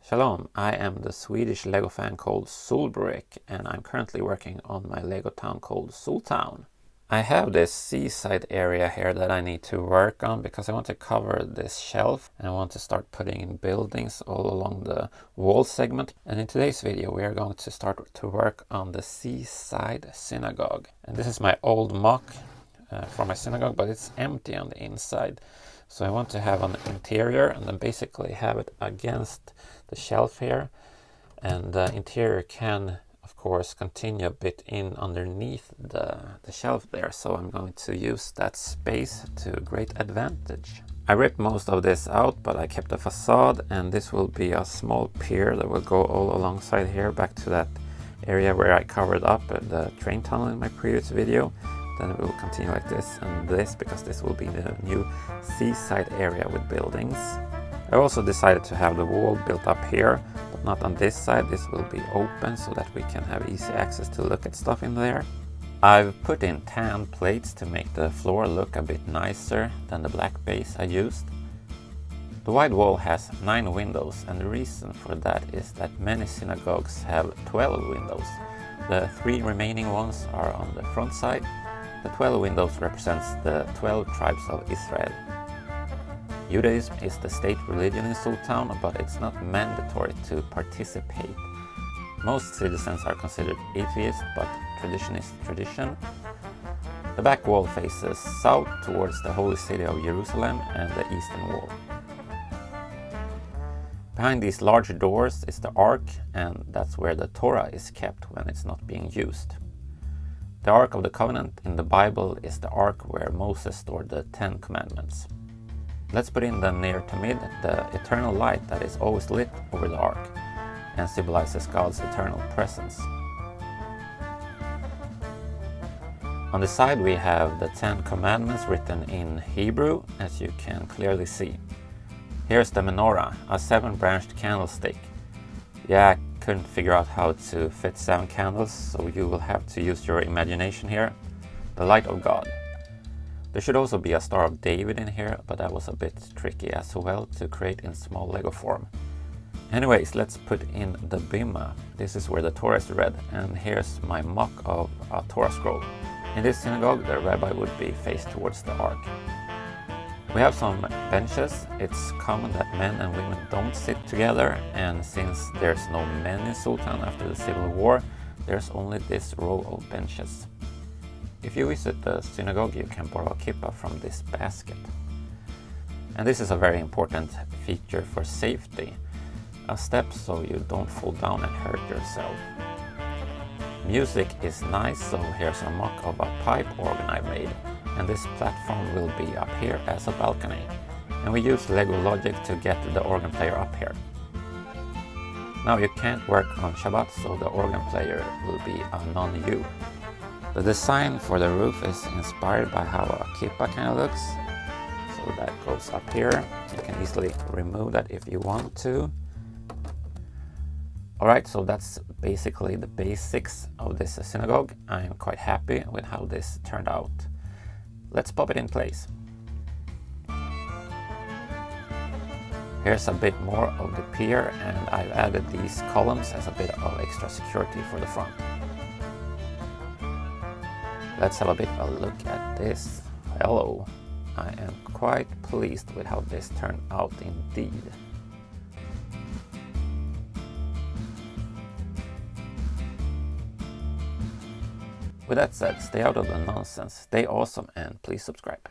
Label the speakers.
Speaker 1: Shalom, I am the Swedish Lego fan called Solbrick, and I'm currently working on my Lego town called Soltown. I have this seaside area here that I need to work on because I want to cover this shelf and I want to start putting in buildings all along the wall segment. And in today's video we are going to start to work on the seaside synagogue. And this is my old mock for my synagogue, but it's empty on the inside. So I want to have an interior and then basically have it against the shelf here. And the interior can, of course, continue a bit in underneath the shelf there. So I'm going to use that space to great advantage. I ripped most of this out, but I kept the facade, and this will be a small pier that will go all alongside here back to that area where I covered up the train tunnel in my previous video. Then it will continue like this and this, because this will be the new seaside area with buildings. I also decided to have the wall built up here, but not on this side. This will be open so that we can have easy access to look at stuff in there. I've put in tan plates to make the floor look a bit nicer than the black base I used. The wide wall has 9 windows, and the reason for that is that many synagogues have 12 windows. The 3 remaining ones are on the front side. The 12 windows represents the 12 tribes of Israel. Judaism is the state religion in Soltown, but it's not mandatory to participate. Most citizens are considered atheists, but tradition is tradition. The back wall faces south towards the holy city of Jerusalem and the eastern wall. Behind these large doors is the Ark, and that's where the Torah is kept when it's not being used. The Ark of the Covenant in the Bible is the Ark where Moses stored the 10 Commandments. Let's put in the near to mid, the eternal light that is always lit over the Ark and symbolizes God's eternal presence. On the side we have the 10 Commandments written in Hebrew, as you can clearly see. Here's the menorah, a 7-branched candlestick. Yeah, I couldn't figure out how to fit 7 candles, so you will have to use your imagination here. The light of God. There should also be a Star of David in here, but that was a bit tricky as well to create in small Lego form. Anyways, let's put in the bimah. This is where the Torah is read, and here's my mock of a Torah scroll. In this synagogue, the rabbi would be faced towards the Ark. We have some benches. It's common that men and women don't sit together, and since there's no men in Soltown after the Civil War, there's only this row of benches. If you visit the synagogue, you can borrow a kippah from this basket. And this is a very important feature for safety. A step so you don't fall down and hurt yourself. Music is nice, so here's a mock of a pipe organ I made. And this platform will be up here as a balcony. And we use Lego logic to get the organ player up here. Now you can't work on Shabbat, so the organ player will be a non-U. The design for the roof is inspired by how a kippah kind of looks. So that goes up here. You can easily remove that if you want to. Alright, so that's basically the basics of this synagogue. I am quite happy with how this turned out. Let's pop it in place. Here's a bit more of the pier, and I've added these columns as a bit of extra security for the front. Let's have a bit of a look at this. Hello. I am quite pleased with how this turned out indeed. With that said, stay out of the nonsense, stay awesome, and please subscribe.